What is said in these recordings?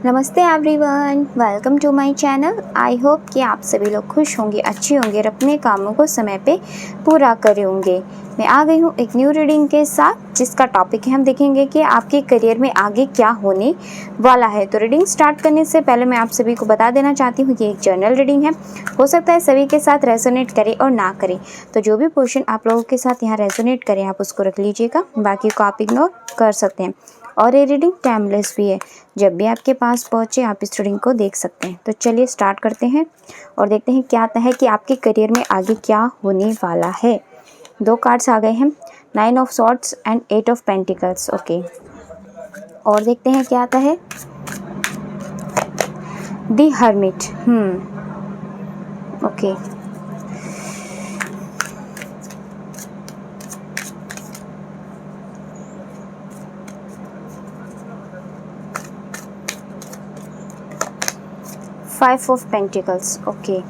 नमस्ते everyone, welcome to my channel. I hope कि आप सभी लोग खुश होंगे, अच्छे होंगे और अपने कामों को समय पे पूरा करे होंगे। मैं आ गई हूँ एक न्यू रीडिंग के साथ, जिसका टॉपिक है हम देखेंगे कि आपके करियर में आगे क्या होने वाला है। तो रीडिंग स्टार्ट करने से पहले मैं आप सभी को बता देना चाहती हूँ कि एक जर्नल रीडिंग है, हो सकता है सभी के साथ रेजोनेट करे और ना करे। तो जो भी पोर्शन आप लोगों के साथ यहाँ रेजोनेट करे आप उसको रख लीजिएगा, बाकी को आप इग्नोर कर सकते हैं। और ये रीडिंग टाइमलेस भी है, जब भी आपके पास पहुँचे आप इस रीडिंग को देख सकते हैं। तो चलिए स्टार्ट करते हैं और देखते हैं क्या आता है कि आपके करियर में आगे क्या होने वाला है। दो कार्ड्स आ गए हैं, 9 of swords and 8 of pentacles. Okay, और देखते हैं क्या आता है। The hermit. Okay, five of pentacles. Okay,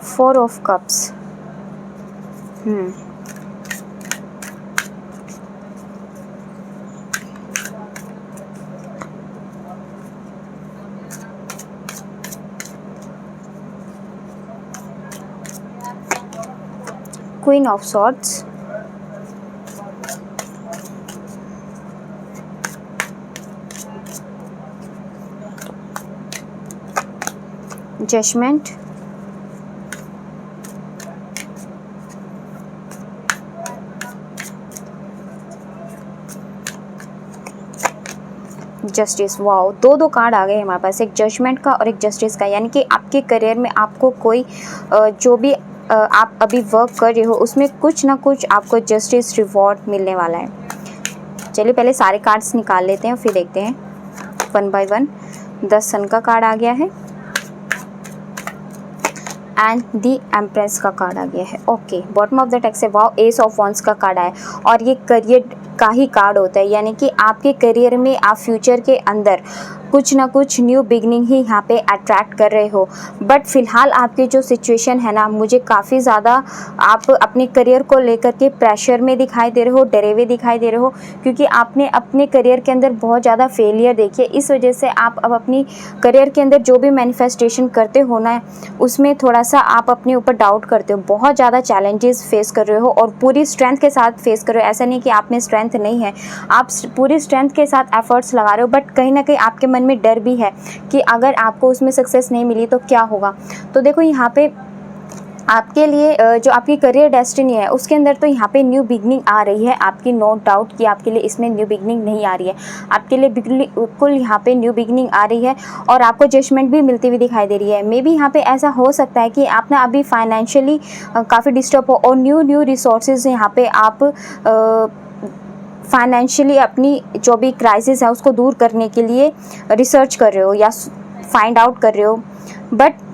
four of cups. Queen of swords. Judgment. Justice. Wow, दो कार्ड आ गए हमारे पास, एक जजमेंट का और एक जस्टिस का। यानी कि आपके करियर में आपको कोई जो भी आप अभी वर्क कर रहे हो उसमें कुछ ना कुछ आपको जस्टिस रिवॉर्ड मिलने वाला है। चलिए पहले सारे कार्ड्स निकाल लेते हैं और फिर देखते हैं वन बाय वन। 10 सन का कार्ड आ गया है एंड दी एम्प्रेस का कार्ड आ गया है। Okay, bottom of the text से वाओ, एस ऑफ वॉन्ड्स का कार्ड आया और ये करियर का ही कार्ड होता है। यानी कि आपके करियर में आप फ्यूचर के अंदर कुछ ना कुछ न्यू बिगनिंग ही यहाँ पे अट्रैक्ट कर रहे हो। बट फिलहाल आपकी जो सिचुएशन है ना, मुझे काफ़ी ज़्यादा आप अपने करियर को लेकर के प्रेशर में दिखाई दे रहे हो, डरे हुए दिखाई दे रहे हो, क्योंकि आपने अपने करियर के अंदर बहुत ज़्यादा फेलियर देखी है। इस वजह से आप अब अपनी करियर के अंदर जो भी मैनिफेस्टेशन करते हो ना, उसमें थोड़ा सा आप अपने ऊपर डाउट करते हो, बहुत ज़्यादा चैलेंजेस फेस कर रहे हो और पूरी स्ट्रेंथ के साथ फेस कर रहे हो। ऐसा नहीं कि आप में स्ट्रेंथ नहीं है, आप पूरी स्ट्रेंथ के साथ एफर्ट्स लगा रहे हो, बट कहीं ना कहीं आपके मन में डर भी है कि अगर आपको उसमें सक्सेस नहीं मिली तो क्या होगा। तो देखो यहाँ पे आपके लिए जो आपकी करियर डेस्टिनी है उसके अंदर तो यहाँ पे न्यू बिगनिंग आ रही है। आपकी नो डाउट कि आपके लिए इसमें न्यू बिगनिंग नहीं आ रही है, आपके लिए बिल्कुल यहाँ पे न्यू बिगनिंग आ रही है और आपको जजमेंट भी मिलती हुई दिखाई दे रही है। मे बी यहाँ पे ऐसा हो सकता है कि आप ना अभी फाइनेंशियली काफ़ी डिस्टर्ब हो और न्यू रिसोर्सेज यहाँ पे आप फाइनेंशियली अपनी जो भी क्राइसिस है उसको दूर करने के लिए रिसर्च कर रहे हो या फाइंड आउट कर रहे हो, बट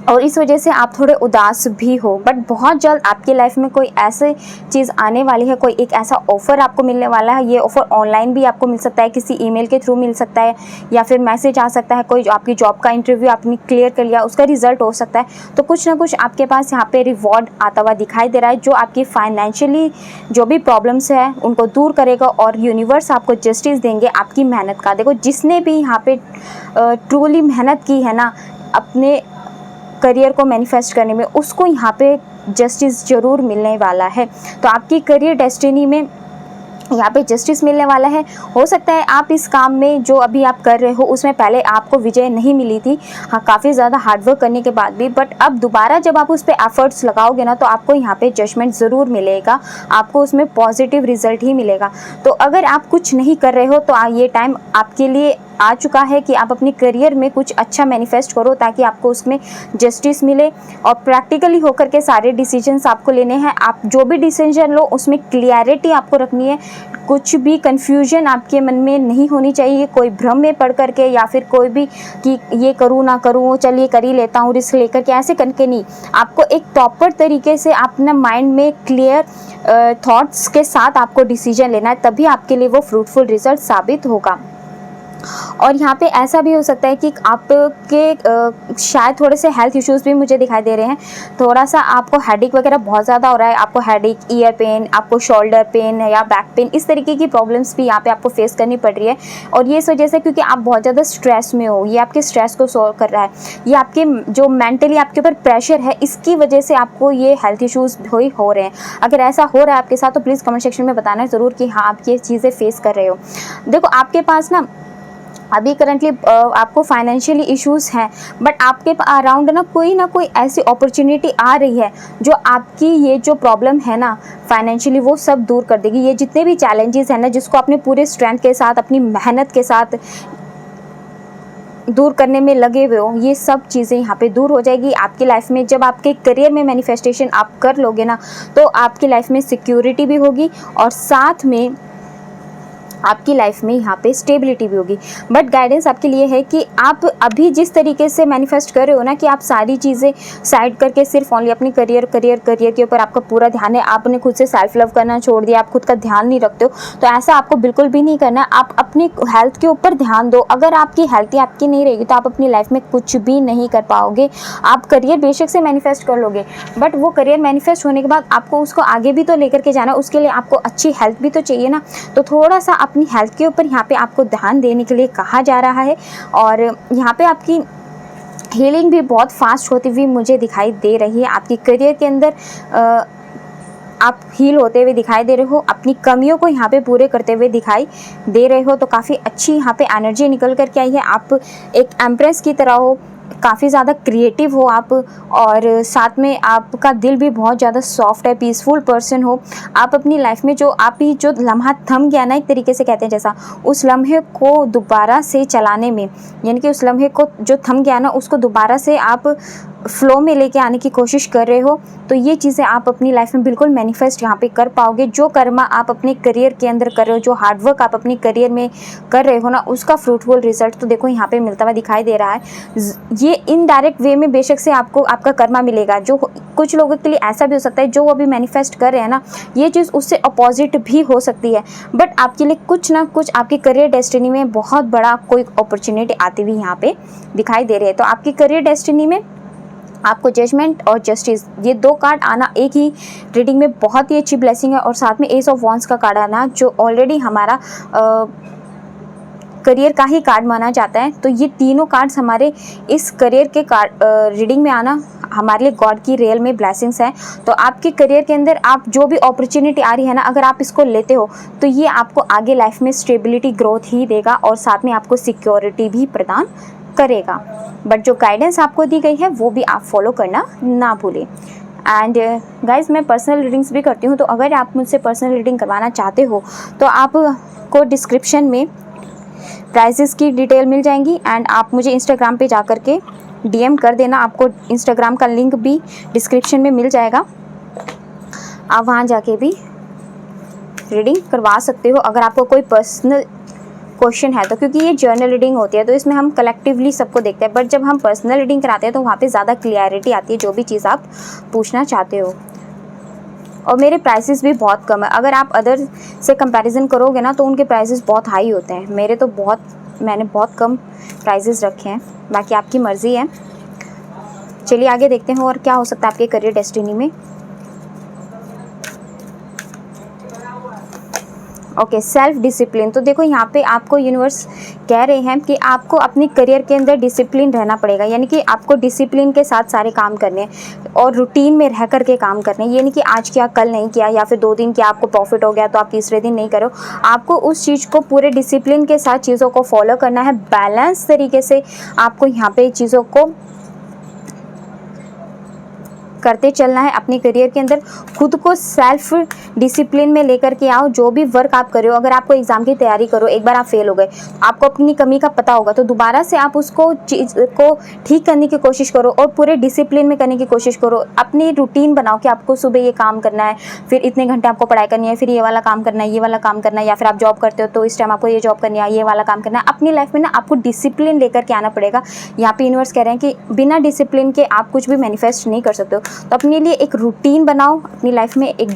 और इस वजह से आप थोड़े उदास भी हो। बट बहुत जल्द आपकी लाइफ में कोई ऐसी चीज़ आने वाली है, कोई एक ऐसा ऑफ़र आपको मिलने वाला है। ये ऑफ़र ऑनलाइन भी आपको मिल सकता है, किसी ईमेल के थ्रू मिल सकता है या फिर मैसेज आ सकता है। कोई आपकी जॉब का इंटरव्यू आपने क्लियर कर लिया, उसका रिजल्ट हो सकता है। तो कुछ ना कुछ आपके पास यहाँ पे रिवॉर्ड आता हुआ दिखाई दे रहा है, जो आपकी फाइनेंशियली जो भी प्रॉब्लम्स है उनको दूर करेगा और यूनिवर्स आपको जस्टिस देंगे आपकी मेहनत का। देखो, जिसने भी यहाँ पे ट्रूली मेहनत की है ना अपने करियर को मैनिफेस्ट करने में, उसको यहाँ पे जस्टिस ज़रूर मिलने वाला है। तो आपकी करियर डेस्टिनी में यहाँ पे जस्टिस मिलने वाला है। हो सकता है आप इस काम में जो अभी आप कर रहे हो उसमें पहले आपको विजय नहीं मिली थी, हाँ, काफ़ी ज़्यादा हार्डवर्क करने के बाद भी, बट अब दोबारा जब आप उस पर एफर्ट्स लगाओगे ना तो आपको यहाँ पे जजमेंट ज़रूर मिलेगा, आपको उसमें पॉजिटिव रिजल्ट ही मिलेगा। तो अगर आप कुछ नहीं कर रहे हो तो ये टाइम आपके लिए आ चुका है कि आप अपनी करियर में कुछ अच्छा मैनिफेस्ट करो ताकि आपको उसमें जस्टिस मिले और प्रैक्टिकली होकर के सारे डिसीजंस आपको लेने हैं। आप जो भी डिसीजन लो उसमें क्लियरिटी आपको रखनी है, कुछ भी कंफ्यूजन आपके मन में नहीं होनी चाहिए, कोई भ्रम में पढ़ करके या फिर कोई भी कि ये करूँ ना करूँ, चलिए कर ही लेता हूँ रिस्क लेकर के, ऐसे करके नहीं। आपको एक प्रॉपर तरीके से अपना माइंड में क्लियर थॉट्स के साथ आपको डिसीजन लेना है, तभी आपके लिए वो फ्रूटफुल रिजल्ट साबित होगा। और यहाँ पे ऐसा भी हो सकता है कि आपके शायद थोड़े से हेल्थ इश्यूज़ भी मुझे दिखाई दे रहे हैं। थोड़ा सा आपको हेडेक वगैरह बहुत ज़्यादा हो रहा है, आपको हेडेक, ईयर पेन, आपको शोल्डर पेन या बैक पेन, इस तरीके की प्रॉब्लम्स भी यहाँ पे आपको फेस करनी पड़ रही है। और ये इस वजह से क्योंकि आप बहुत ज़्यादा स्ट्रेस में हो, ये आपके स्ट्रेस को सॉल्व कर रहा है, ये आपके जो मेंटली आपके ऊपर प्रेशर है इसकी वजह से आपको ये हेल्थ इश्यूज़ हो रहे हैं। अगर ऐसा हो रहा है आपके साथ तो प्लीज़ कमेंट सेक्शन में बताना ज़रूर कि हाँ आप ये चीज़ें फेस कर रहे हो। देखो आपके पास ना अभी करंटली आपको फाइनेंशियली इश्यूज़ हैं, बट आपके अराउंड ना कोई ऐसी अपॉर्चुनिटी आ रही है जो आपकी ये जो प्रॉब्लम है ना फाइनेंशियली वो सब दूर कर देगी। ये जितने भी चैलेंजेस हैं ना जिसको अपने पूरे स्ट्रेंथ के साथ, अपनी मेहनत के साथ दूर करने में लगे हुए हो, ये सब चीज़ें यहाँ पे दूर हो जाएगी आपकी लाइफ में। जब आपके करियर में मैनिफेस्टेशन आप कर लोगे ना तो आपकी लाइफ में सिक्योरिटी भी होगी और साथ में आपकी लाइफ में यहाँ पे स्टेबिलिटी भी होगी। बट गाइडेंस आपके लिए है कि आप अभी जिस तरीके से मैनिफेस्ट कर रहे हो ना कि आप सारी चीज़ें साइड करके सिर्फ ओनली अपनी करियर के ऊपर आपका पूरा ध्यान है, आपने खुद से सेल्फ लव करना छोड़ दिया, आप खुद का ध्यान नहीं रखते हो, तो ऐसा आपको बिल्कुल भी नहीं करना। आप अपनी हेल्थ के ऊपर ध्यान दो। अगर आपकी हेल्थ आपकी नहीं रहेगी तो आप अपनी लाइफ में कुछ भी नहीं कर पाओगे। आप करियर बेशक से मैनिफेस्ट कर लोगे, बट वो करियर मैनिफेस्ट होने के बाद आपको उसको आगे भी तो लेकर के जाना, उसके लिए आपको अच्छी हेल्थ भी तो चाहिए ना। तो थोड़ा सा अपनी हेल्थ के ऊपर यहाँ पे आपको ध्यान देने के लिए कहा जा रहा है। और यहाँ पे आपकी हीलिंग भी बहुत फास्ट होती हुई मुझे दिखाई दे रही है। आपकी करियर के अंदर आप हील होते हुए दिखाई दे रहे हो, अपनी कमियों को यहाँ पे पूरे करते हुए दिखाई दे रहे हो। तो काफ़ी अच्छी यहाँ पे एनर्जी निकल कर के आई है। आप एक एम्प्रेस की तरह हो, काफ़ी ज़्यादा क्रिएटिव हो आप, और साथ में आपका दिल भी बहुत ज़्यादा सॉफ्ट है, पीसफुल पर्सन हो आप। अपनी लाइफ में जो आप ही जो लम्हा थम गया ना एक तरीके से कहते हैं जैसा, उस लम्हे को दोबारा से चलाने में, यानी कि उस लम्हे को जो थम गया ना उसको दोबारा से आप फ्लो में लेके आने की कोशिश कर रहे हो। तो ये चीज़ें आप अपनी लाइफ में बिल्कुल मैनिफेस्ट यहाँ पे कर पाओगे। जो कर्मा आप अपने करियर के अंदर कर रहे हो, जो हार्डवर्क आप अपने करियर में कर रहे हो ना, उसका फ्रूटफुल रिजल्ट तो देखो यहाँ पे मिलता हुआ दिखाई दे रहा है। ये इनडायरेक्ट वे में बेशक से आपको आपका कर्मा मिलेगा। जो कुछ लोगों के लिए ऐसा भी हो सकता है जो अभी मैनिफेस्ट कर रहे हैं ना, ये चीज़ उससे अपोजिट भी हो सकती है, बट आपके लिए कुछ ना कुछ आपकी करियर डेस्टिनी में बहुत बड़ा कोई अपॉर्चुनिटी आती हुई यहाँ पे दिखाई दे रही है। तो आपकी करियर डेस्टिनी में आपको जजमेंट और जस्टिस, ये दो कार्ड आना एक ही रीडिंग में बहुत ही अच्छी ब्लेसिंग है। और साथ में एस ऑफ वॉन्ड्स का कार्ड आना जो ऑलरेडी हमारा करियर का ही कार्ड माना जाता है। तो ये तीनों कार्ड्स हमारे इस करियर के कार्ड रीडिंग में आना हमारे लिए गॉड की रियल में ब्लेसिंग्स हैं। तो आपके करियर के अंदर आप जो भी अपॉर्चुनिटी आ रही है ना, अगर आप इसको लेते हो तो ये आपको आगे लाइफ में स्टेबिलिटी, ग्रोथ ही देगा और साथ में आपको सिक्योरिटी भी प्रदान करेगा। बट जो गाइडेंस आपको दी गई है वो भी आप फॉलो करना ना भूलें। एंड गाइज मैं पर्सनल रीडिंग्स भी करती हूँ, तो अगर आप मुझसे पर्सनल रीडिंग करवाना चाहते हो तो आपको डिस्क्रिप्शन में प्राइसेस की डिटेल मिल जाएंगी एंड आप मुझे इंस्टाग्राम पे जा कर के DM कर देना। आपको इंस्टाग्राम का लिंक भी डिस्क्रिप्शन में मिल जाएगा, आप वहाँ जाके भी रीडिंग करवा सकते हो अगर आपको कोई पर्सनल क्वेश्चन है तो। क्योंकि ये जर्नल रीडिंग होती है तो इसमें हम कलेक्टिवली सबको देखते हैं, बट जब हम पर्सनल रीडिंग कराते हैं तो वहाँ पे ज़्यादा क्लियरिटी आती है जो भी चीज़ आप पूछना चाहते हो। और मेरे प्राइसेस भी बहुत कम है, अगर आप अदर से कंपैरिजन करोगे ना तो उनके प्राइसेस बहुत हाई होते हैं। मेरे तो मैंने बहुत कम प्राइसेस रखे हैं, बाकी आपकी मर्ज़ी है। चलिए आगे देखते हैं और क्या हो सकता है आपके करियर डेस्टिनी में। Okay, self discipline. तो देखो यहाँ पे आपको यूनिवर्स कह रहे हैं कि आपको अपनी करियर के अंदर डिसिप्लिन रहना पड़ेगा, यानी कि आपको डिसिप्लिन के साथ सारे काम करने हैं और रूटीन में रह करके काम करने हैं। ये नहीं कि आज किया कल नहीं किया, या फिर 2 दिन किया आपको प्रॉफिट हो गया तो आप तीसरे दिन नहीं करो। आपको उस चीज़ को पूरे डिसिप्लिन के साथ चीज़ों को फॉलो करना है, बैलेंस तरीके से आपको यहाँ पे चीज़ों को करते चलना है। अपने करियर के अंदर खुद को सेल्फ डिसिप्लिन में लेकर के आओ। जो भी वर्क आप कर रहे हो, अगर आपको एग्ज़ाम की तैयारी करो, एक बार आप फेल हो गए, आपको अपनी कमी का पता होगा तो दोबारा से आप उसको चीज़ को ठीक करने की कोशिश करो और पूरे डिसिप्लिन में करने की कोशिश करो। अपनी रूटीन बनाओ कि आपको सुबह ये काम करना है, फिर इतने घंटे आपको पढ़ाई करनी है, फिर ये वाला काम करना है, ये वाला काम करना है, या फिर आप जॉब करते हो तो इस टाइम आपको ये जॉब करनी है, ये वाला काम करना है। अपनी लाइफ में ना आपको डिसिप्लिन लेकर के आना पड़ेगा। यहाँ पे यूनिवर्स कह रहे हैं कि बिना डिसिप्लिन के आप कुछ भी मैनिफेस्ट नहीं कर सकते हो। तो अपने लिए एक रूटीन बनाओ, अपनी लाइफ में एक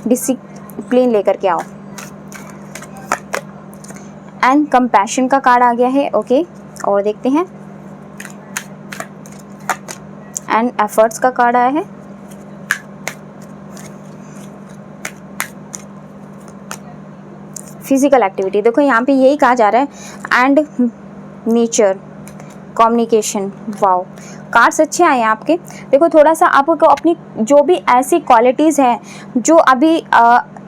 डिसिप्लिन लेकर के आओ। एंड कंपैशन का कार्ड आ गया है। ओके, और देखते हैं, एंड एफर्ट्स का कार्ड आया है। फिजिकल एक्टिविटी, देखो यहाँ पे यही कहा जा रहा है, and nature, communication. Wow, cards अच्छे आए हैं आपके। देखो थोड़ा सा आपको अपनी जो भी ऐसी क्वालिटीज़ हैं जो अभी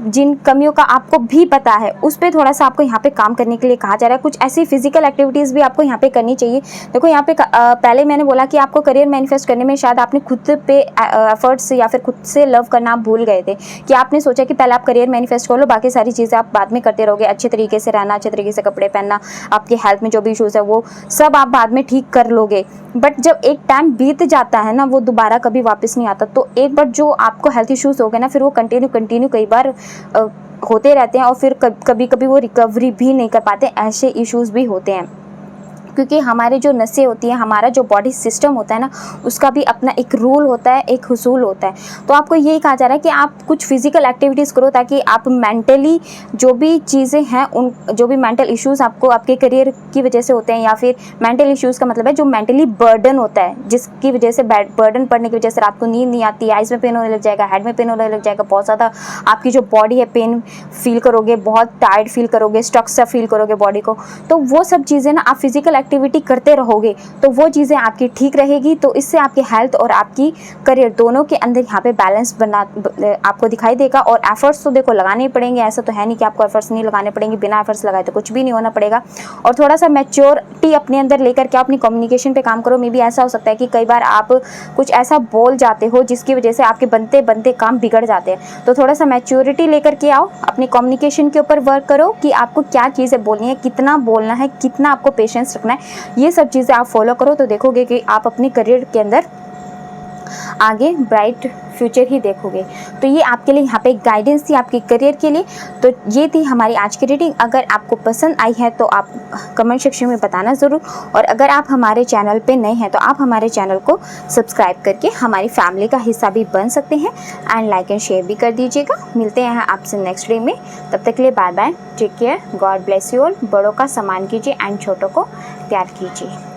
जिन कमियों का आपको भी पता है, उस पर थोड़ा सा आपको यहाँ पे काम करने के लिए कहा जा रहा है। कुछ ऐसी फिजिकल एक्टिविटीज़ भी आपको यहाँ पे करनी चाहिए। देखो यहाँ पे पहले मैंने बोला कि आपको करियर मैनिफेस्ट करने में शायद आपने खुद पे एफर्ट्स या फिर खुद से लव करना आप भूल गए थे, कि आपने सोचा कि पहले आप करियर मैनिफेस्ट कर लो, बाकी सारी चीज़ें आप बाद में करते रहोगे। अच्छे तरीके से रहना, अच्छे तरीके से कपड़े पहनना, आपके हेल्थ में जो भी इशूज़ है वो सब आप बाद में ठीक कर लोगे। बट जब एक टाइम बीत जाता है ना, वो दोबारा कभी वापस नहीं आता। तो एक बार जो आपको हेल्थ इश्यूज़ हो गए ना, फिर वो कंटिन्यू कई बार होते रहते हैं, और फिर कभी कभी वो रिकवरी भी नहीं कर पाते। ऐसे इश्यूज़ भी होते हैं, क्योंकि हमारे जो नसें होती हैं, हमारा जो बॉडी सिस्टम होता है ना, उसका भी अपना एक रूल होता है, एक हुसूल होता है। तो आपको यही कहा जा रहा है कि आप कुछ फिजिकल एक्टिविटीज़ करो, ताकि आप मेंटली जो भी चीज़ें हैं, उन जो भी मेंटल इश्यूज़ आपको आपके करियर की वजह से होते हैं, या फिर मेंटल इश्यूज़ का मतलब है जो मेंटली बर्डन होता है, जिसकी वजह से बर्डन पड़ने की वजह से रात को नींद नहीं आती, आइज़ में पेन होने लग जाएगा, हेड में पेन होने लग जाएगा, बहुत ज़्यादा आपकी जो बॉडी है पेन फील करोगे, बहुत टायर्ड फील करोगे, स्टक सा फील करोगे बॉडी को। तो वो सब चीज़ें ना आप फिजिकल एक्टिविटी करते रहोगे तो वो चीज़ें आपकी ठीक रहेगी। तो इससे आपकी हेल्थ और आपकी करियर दोनों के अंदर यहाँ पे बैलेंस बना आपको दिखाई देगा। और एफर्ट्स तो देखो लगाने ही पड़ेंगे, ऐसा तो है नहीं कि आपको एफर्ट्स नहीं लगाने पड़ेंगे, बिना एफर्ट्स लगाए तो कुछ भी नहीं होना पड़ेगा। और थोड़ा सा मैच्योरिटी अपने अंदर लेकर के अपनी कम्युनिकेशन पे काम करो। मे बी ऐसा हो सकता है कि कई बार आप कुछ ऐसा बोल जाते हो जिसकी वजह से आपके बनते बनते काम बिगड़ जाते हैं। तो थोड़ा सा मैच्योरिटी लेकर के आओ, अपनी कम्युनिकेशन के ऊपर वर्क करो कि आपको क्या चीज़ें बोलनी है, कितना बोलना है, कितना आपको पेशेंस रखना है। ये सब चीज़ें आप फॉलो करो तो देखोगे कि आप अपने करियर के अंदर आगे ब्राइट फ्यूचर ही देखोगे। तो ये आपके लिए यहाँ पे गाइडेंस थी आपके करियर के लिए। तो ये थी हमारी आज की रीडिंग। अगर आपको पसंद आई है तो आप कमेंट सेक्शन में बताना ज़रूर। और अगर आप हमारे चैनल पे नए हैं तो आप हमारे चैनल को सब्सक्राइब करके हमारी फैमिली का हिस्सा भी बन सकते हैं, एंड लाइक एंड शेयर भी कर दीजिएगा। मिलते हैं आपसे नेक्स्ट डे में, तब तक के लिए bye bye, take care, God bless you all. बड़ों का सम्मान कीजिए एंड छोटों को प्यार कीजिए।